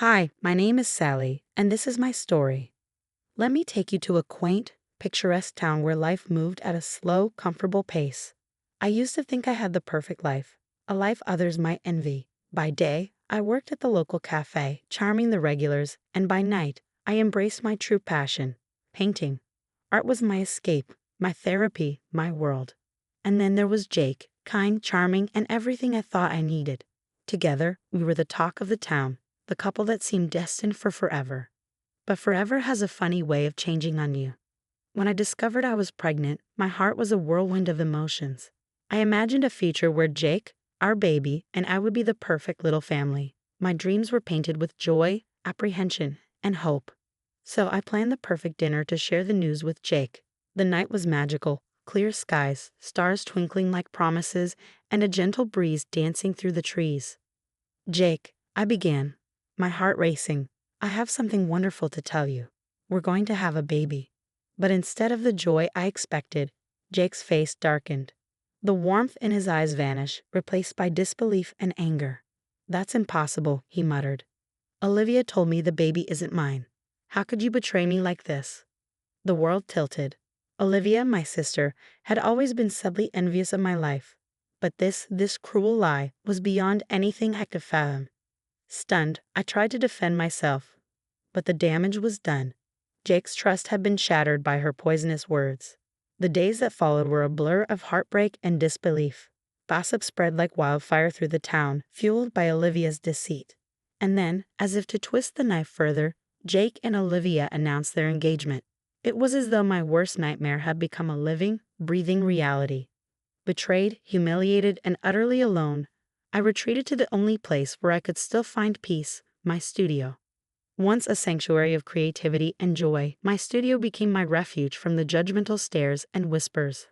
Hi, my name is Sally, and this is my story. Let me take you to a quaint, picturesque town where life moved at a slow, comfortable pace. I used to think I had the perfect life, a life others might envy. By day, I worked at the local café, charming the regulars, and by night, I embraced my true passion, painting. Art was my escape, my therapy, my world. And then there was Jake, kind, charming, and everything I thought I needed. Together, we were the talk of the town, the couple that seemed destined for forever. But forever has a funny way of changing on you. When I discovered I was pregnant, my heart was a whirlwind of emotions. I imagined a future where Jake, our baby, and I would be the perfect little family. My dreams were painted with joy, apprehension, and hope. So I planned the perfect dinner to share the news with Jake. The night was magical, clear skies, stars twinkling like promises, and a gentle breeze dancing through the trees. Jake, I began, my heart racing. I have something wonderful to tell you. We're going to have a baby. But instead of the joy I expected, Jake's face darkened. The warmth in his eyes vanished, replaced by disbelief and anger. That's impossible, he muttered. Olivia told me the baby isn't mine. How could you betray me like this? The world tilted. Olivia, my sister, had always been subtly envious of my life. But this cruel lie was beyond anything I could fathom. Stunned, I tried to defend myself, but the damage was done. Jake's trust had been shattered by her poisonous words. The days that followed were a blur of heartbreak and disbelief. Gossip spread like wildfire through the town, fueled by Olivia's deceit. And then, as if to twist the knife further, Jake and Olivia announced their engagement. It was as though my worst nightmare had become a living, breathing reality. Betrayed, humiliated, and utterly alone, I retreated to the only place where I could still find peace, my studio. Once a sanctuary of creativity and joy, my studio became my refuge from the judgmental stares and whispers.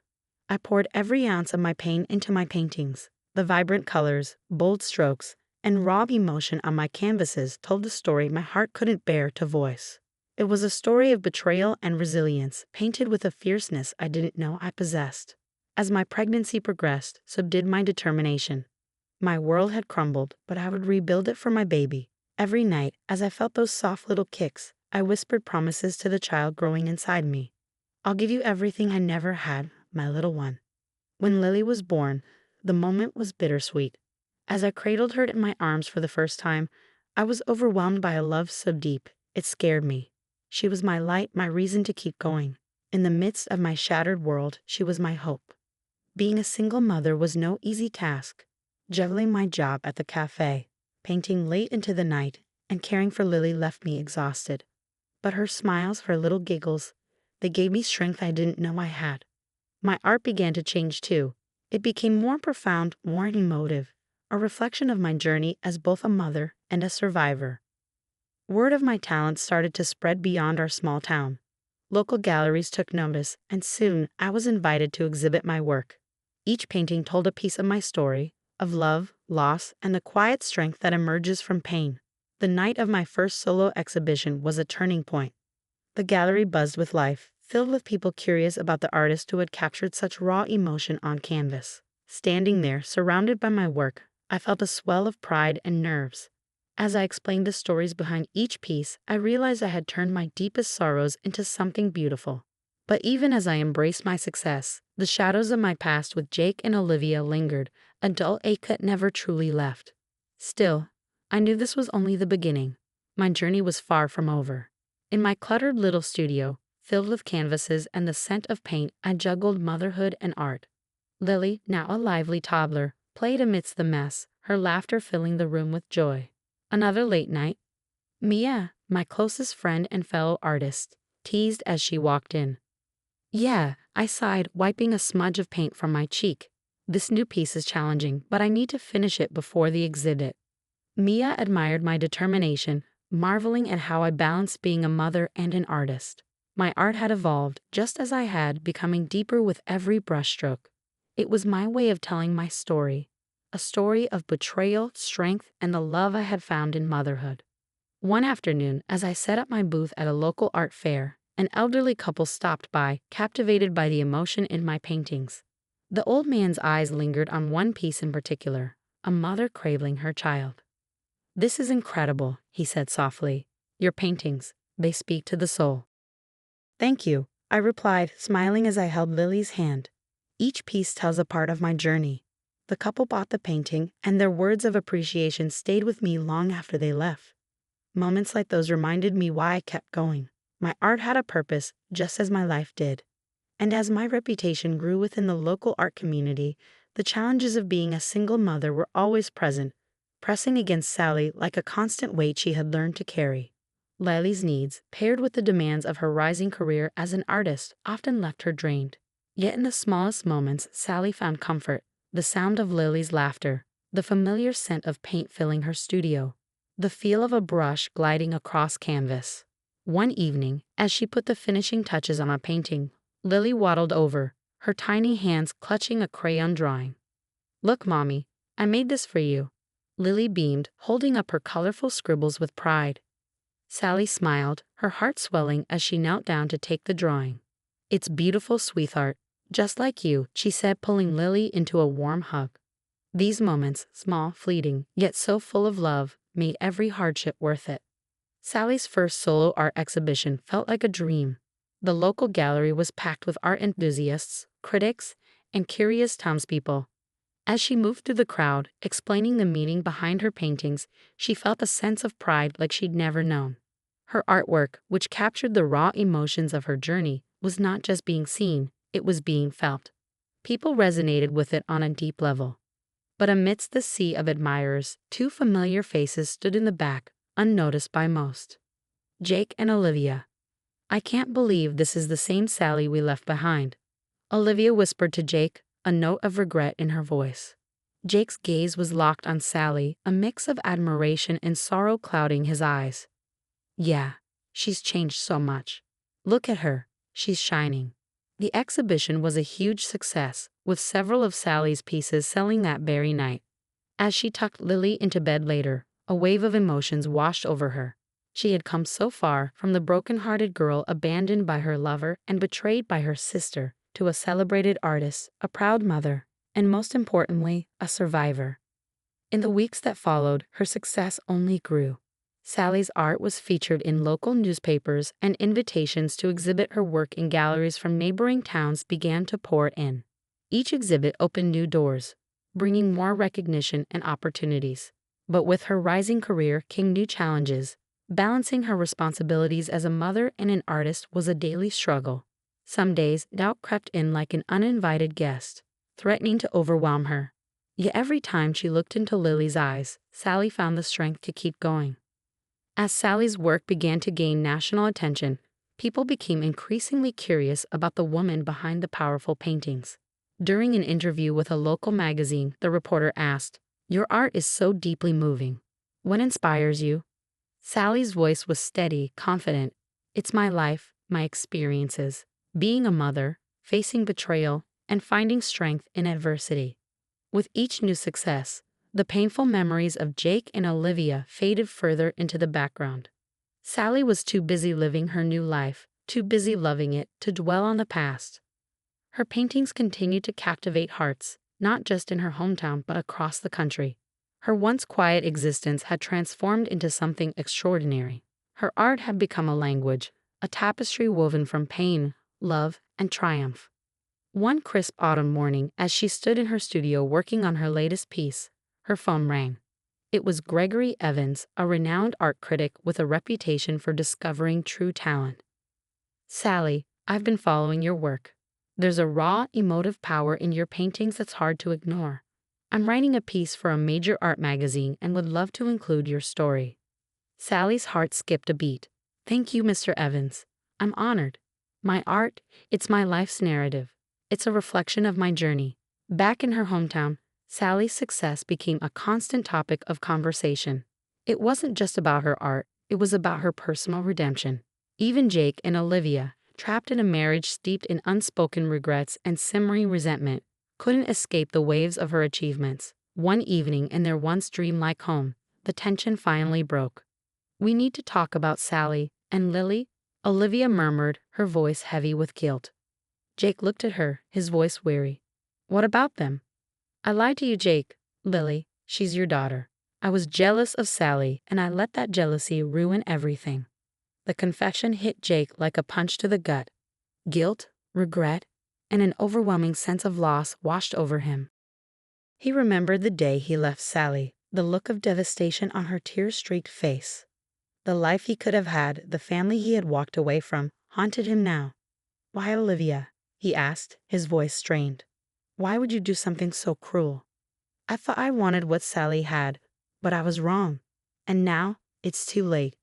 I poured every ounce of my pain into my paintings. The vibrant colors, bold strokes, and raw emotion on my canvases told a story my heart couldn't bear to voice. It was a story of betrayal and resilience, painted with a fierceness I didn't know I possessed. As my pregnancy progressed, so did my determination. My world had crumbled, but I would rebuild it for my baby. Every night, as I felt those soft little kicks, I whispered promises to the child growing inside me. I'll give you everything I never had, my little one. When Lily was born, the moment was bittersweet. As I cradled her in my arms for the first time, I was overwhelmed by a love so deep, it scared me. She was my light, my reason to keep going. In the midst of my shattered world, she was my hope. Being a single mother was no easy task. Juggling my job at the cafe, painting late into the night, and caring for Lily left me exhausted. But her smiles, her little giggles, they gave me strength I didn't know I had. My art began to change too. It became more profound, more emotive, a reflection of my journey as both a mother and a survivor. Word of my talents started to spread beyond our small town. Local galleries took notice, and soon I was invited to exhibit my work. Each painting told a piece of my story, of love, loss, and the quiet strength that emerges from pain. The night of my first solo exhibition was a turning point. The gallery buzzed with life, filled with people curious about the artist who had captured such raw emotion on canvas. Standing there, surrounded by my work, I felt a swell of pride and nerves. As I explained the stories behind each piece, I realized I had turned my deepest sorrows into something beautiful. But even as I embraced my success, the shadows of my past with Jake and Olivia lingered, a dull ache that never truly left. Still, I knew this was only the beginning. My journey was far from over. In my cluttered little studio, filled with canvases and the scent of paint, I juggled motherhood and art. Lily, now a lively toddler, played amidst the mess, her laughter filling the room with joy. Another late night. Mia, my closest friend and fellow artist, teased as she walked in. Yeah, I sighed, wiping a smudge of paint from my cheek. This new piece is challenging, but I need to finish it before the exhibit. Mia admired my determination, marveling at how I balanced being a mother and an artist. My art had evolved, just as I had, becoming deeper with every brushstroke. It was my way of telling my story, a story of betrayal, strength, and the love I had found in motherhood. One afternoon, as I set up my booth at a local art fair, an elderly couple stopped by, captivated by the emotion in my paintings. The old man's eyes lingered on one piece in particular, a mother cradling her child. "This is incredible," he said softly. "Your paintings, they speak to the soul." "Thank you," I replied, smiling as I held Lily's hand. "Each piece tells a part of my journey." The couple bought the painting, and their words of appreciation stayed with me long after they left. Moments like those reminded me why I kept going. My art had a purpose, just as my life did. And as my reputation grew within the local art community, the challenges of being a single mother were always present, pressing against Sally like a constant weight she had learned to carry. Lily's needs, paired with the demands of her rising career as an artist, often left her drained. Yet in the smallest moments, Sally found comfort: the sound of Lily's laughter, the familiar scent of paint filling her studio, the feel of a brush gliding across canvas. One evening, as she put the finishing touches on a painting, Lily waddled over, her tiny hands clutching a crayon drawing. "Look, Mommy, I made this for you." Lily beamed, holding up her colorful scribbles with pride. Sally smiled, her heart swelling as she knelt down to take the drawing. "It's beautiful, sweetheart, just like you," she said, pulling Lily into a warm hug. These moments, small, fleeting, yet so full of love, made every hardship worth it. Sally's first solo art exhibition felt like a dream. The local gallery was packed with art enthusiasts, critics, and curious townspeople. As she moved through the crowd, explaining the meaning behind her paintings, she felt a sense of pride like she'd never known. Her artwork, which captured the raw emotions of her journey, was not just being seen, it was being felt. People resonated with it on a deep level. But amidst the sea of admirers, two familiar faces stood in the back, unnoticed by most. Jake and Olivia. "I can't believe this is the same Sally we left behind," Olivia whispered to Jake, a note of regret in her voice. Jake's gaze was locked on Sally, a mix of admiration and sorrow clouding his eyes. "Yeah, she's changed so much. Look at her, she's shining." The exhibition was a huge success, with several of Sally's pieces selling that very night. As she tucked Lily into bed later, a wave of emotions washed over her. She had come so far, from the broken-hearted girl abandoned by her lover and betrayed by her sister, to a celebrated artist, a proud mother, and most importantly, a survivor. In the weeks that followed, her success only grew. Sally's art was featured in local newspapers, and invitations to exhibit her work in galleries from neighboring towns began to pour in. Each exhibit opened new doors, bringing more recognition and opportunities. But with her rising career came new challenges. Balancing her responsibilities as a mother and an artist was a daily struggle. Some days, doubt crept in like an uninvited guest, threatening to overwhelm her. Yet every time she looked into Lily's eyes, Sally found the strength to keep going. As Sally's work began to gain national attention, people became increasingly curious about the woman behind the powerful paintings. During an interview with a local magazine, the reporter asked, "Your art is so deeply moving. What inspires you?" Sally's voice was steady, confident. "It's my life, my experiences, being a mother, facing betrayal, and finding strength in adversity." With each new success, the painful memories of Jake and Olivia faded further into the background. Sally was too busy living her new life, too busy loving it, to dwell on the past. Her paintings continued to captivate hearts, not just in her hometown but across the country. Her once quiet existence had transformed into something extraordinary. Her art had become a language, a tapestry woven from pain, love, and triumph. One crisp autumn morning, as she stood in her studio working on her latest piece, her phone rang. It was Gregory Evans, a renowned art critic with a reputation for discovering true talent. "Sally, I've been following your work. There's a raw, emotive power in your paintings that's hard to ignore. I'm writing a piece for a major art magazine and would love to include your story." Sally's heart skipped a beat. "Thank you, Mr. Evans. I'm honored. My art, it's my life's narrative. It's a reflection of my journey." Back in her hometown, Sally's success became a constant topic of conversation. It wasn't just about her art, it was about her personal redemption. Even Jake and Olivia, trapped in a marriage steeped in unspoken regrets and simmering resentment, couldn't escape the waves of her achievements. One evening in their once dreamlike home, the tension finally broke. "We need to talk about Sally and Lily," Olivia murmured, her voice heavy with guilt. Jake looked at her, his voice weary. "What about them?" "I lied to you, Jake. Lily, she's your daughter. I was jealous of Sally, and I let that jealousy ruin everything. The confession hit Jake like a punch to the gut. Guilt, regret, and an overwhelming sense of loss washed over him. He remembered the day he left Sally, the look of devastation on her tear-streaked face. The life he could have had, the family he had walked away from, haunted him now. "Why, Olivia?" he asked, his voice strained. "Why would you do something so cruel? I thought I wanted what Sally had, but I was wrong. And now, it's too late."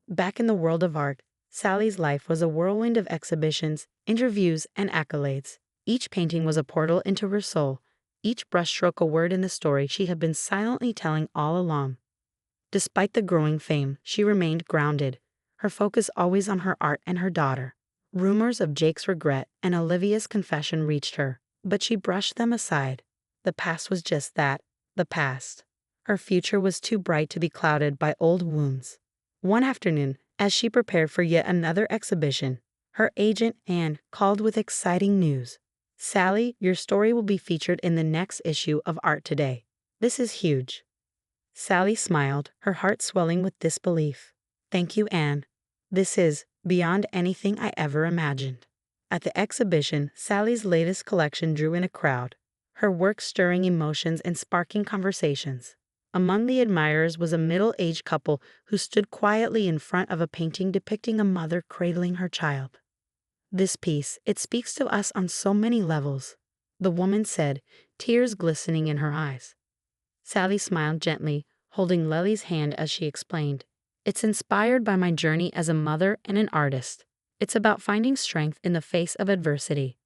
Back in the world of art, Sally's life was a whirlwind of exhibitions, interviews, and accolades. Each painting was a portal into her soul, each brushstroke a word in the story she had been silently telling all along. Despite the growing fame, she remained grounded, her focus always on her art and her daughter. Rumors of Jake's regret and Olivia's confession reached her, but she brushed them aside. The past was just that, the past. Her future was too bright to be clouded by old wounds. One afternoon, as she prepared for yet another exhibition, her agent, Anne, called with exciting news. "Sally, your story will be featured in the next issue of Art Today. This is huge." Sally smiled, her heart swelling with disbelief. "Thank you, Anne. This is beyond anything I ever imagined." At the exhibition, Sally's latest collection drew in a crowd, her work stirring emotions and sparking conversations. Among the admirers was a middle-aged couple who stood quietly in front of a painting depicting a mother cradling her child. "This piece, it speaks to us on so many levels," the woman said, tears glistening in her eyes. Sally smiled gently, holding Lily's hand as she explained, "It's inspired by my journey as a mother and an artist. It's about finding strength in the face of adversity."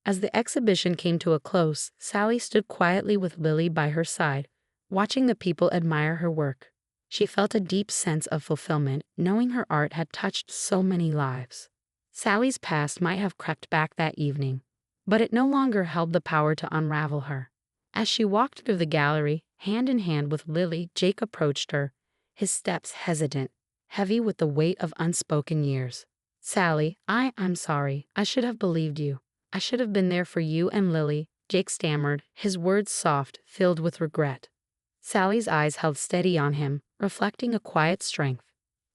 As the exhibition came to a close, Sally stood quietly with Lily by her side, watching the people admire her work. She felt a deep sense of fulfillment, knowing her art had touched so many lives. Sally's past might have crept back that evening, but it no longer held the power to unravel her. As she walked through the gallery, hand in hand with Lily, Jake approached her, his steps hesitant, heavy with the weight of unspoken years. "Sally, I'm sorry. I should have believed you. I should have been there for you and Lily," Jake stammered, his words soft, filled with regret. Sally's eyes held steady on him, reflecting a quiet strength.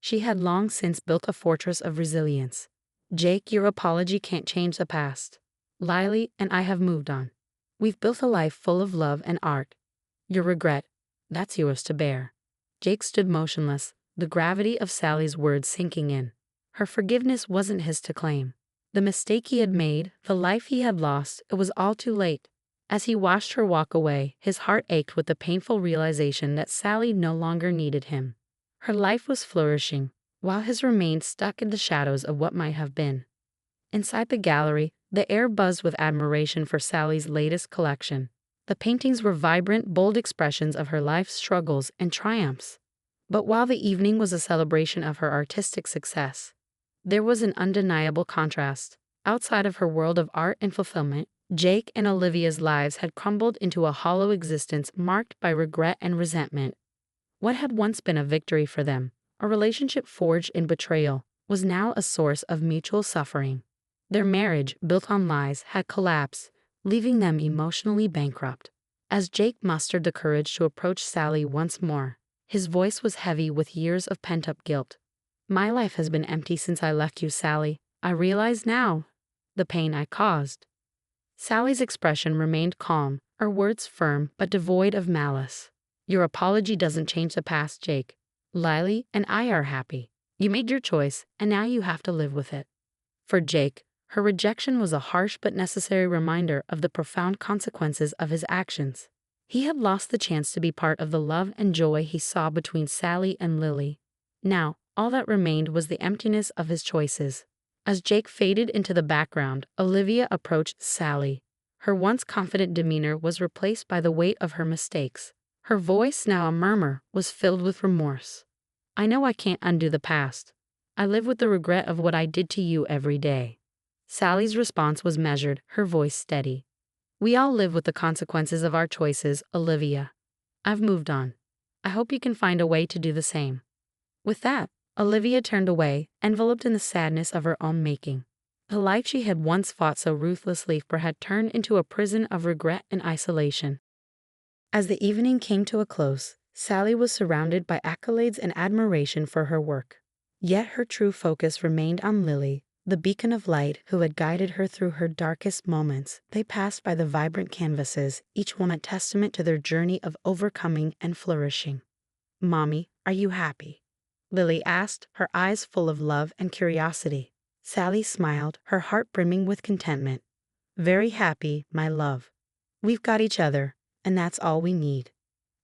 She had long since built a fortress of resilience. "Jake, your apology can't change the past. Lily and I have moved on. We've built a life full of love and art. Your regret, that's yours to bear." Jake stood motionless, the gravity of Sally's words sinking in. Her forgiveness wasn't his to claim. The mistake he had made, the life he had lost, it was all too late. As he watched her walk away, his heart ached with the painful realization that Sally no longer needed him. Her life was flourishing, while his remained stuck in the shadows of what might have been. Inside the gallery, the air buzzed with admiration for Sally's latest collection. The paintings were vibrant, bold expressions of her life's struggles and triumphs. But while the evening was a celebration of her artistic success, there was an undeniable contrast. Outside of her world of art and fulfillment, Jake and Olivia's lives had crumbled into a hollow existence marked by regret and resentment. What had once been a victory for them, a relationship forged in betrayal, was now a source of mutual suffering. Their marriage, built on lies, had collapsed, leaving them emotionally bankrupt. As Jake mustered the courage to approach Sally once more, his voice was heavy with years of pent-up guilt. "My life has been empty since I left you, Sally. I realize now the pain I caused." Sally's expression remained calm, her words firm but devoid of malice. "Your apology doesn't change the past, Jake. Lily and I are happy. You made your choice, and now you have to live with it." For Jake, her rejection was a harsh but necessary reminder of the profound consequences of his actions. He had lost the chance to be part of the love and joy he saw between Sally and Lily. Now, all that remained was the emptiness of his choices. As Jake faded into the background, Olivia approached Sally. Her once confident demeanor was replaced by the weight of her mistakes. Her voice, now a murmur, was filled with remorse. "I know I can't undo the past. I live with the regret of what I did to you every day." Sally's response was measured, her voice steady. "We all live with the consequences of our choices, Olivia. I've moved on. I hope you can find a way to do the same." With that, Olivia turned away, enveloped in the sadness of her own making. The life she had once fought so ruthlessly for had turned into a prison of regret and isolation. As the evening came to a close, Sally was surrounded by accolades and admiration for her work. Yet her true focus remained on Lily, the beacon of light who had guided her through her darkest moments. They passed by the vibrant canvases, each one a testament to their journey of overcoming and flourishing. "Mommy, are you happy?" Lily asked, her eyes full of love and curiosity. Sally smiled, her heart brimming with contentment. "Very happy, my love. We've got each other, and that's all we need."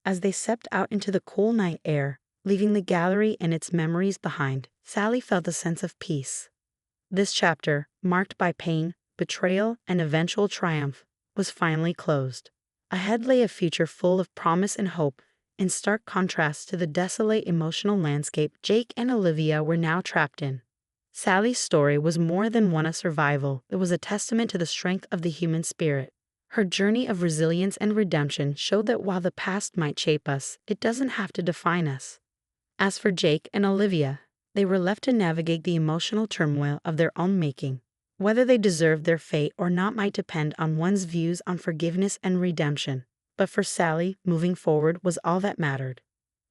As they stepped out into the cool night air, leaving the gallery and its memories behind, Sally felt a sense of peace. This chapter, marked by pain, betrayal, and eventual triumph, was finally closed. Ahead lay a future full of promise and hope, in stark contrast to the desolate emotional landscape Jake and Olivia were now trapped in. Sally's story was more than one of survival, it was a testament to the strength of the human spirit. Her journey of resilience and redemption showed that while the past might shape us, it doesn't have to define us. As for Jake and Olivia, they were left to navigate the emotional turmoil of their own making. Whether they deserved their fate or not might depend on one's views on forgiveness and redemption. But for Sally, moving forward was all that mattered.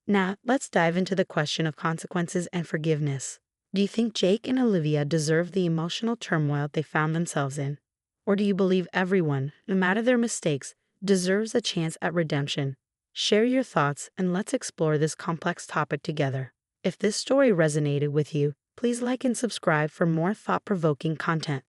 Now, let's dive into the question of consequences and forgiveness. Do you think Jake and Olivia deserve the emotional turmoil they found themselves in? Or do you believe everyone, no matter their mistakes, deserves a chance at redemption? Share your thoughts and let's explore this complex topic together. If this story resonated with you, please like and subscribe for more thought-provoking content.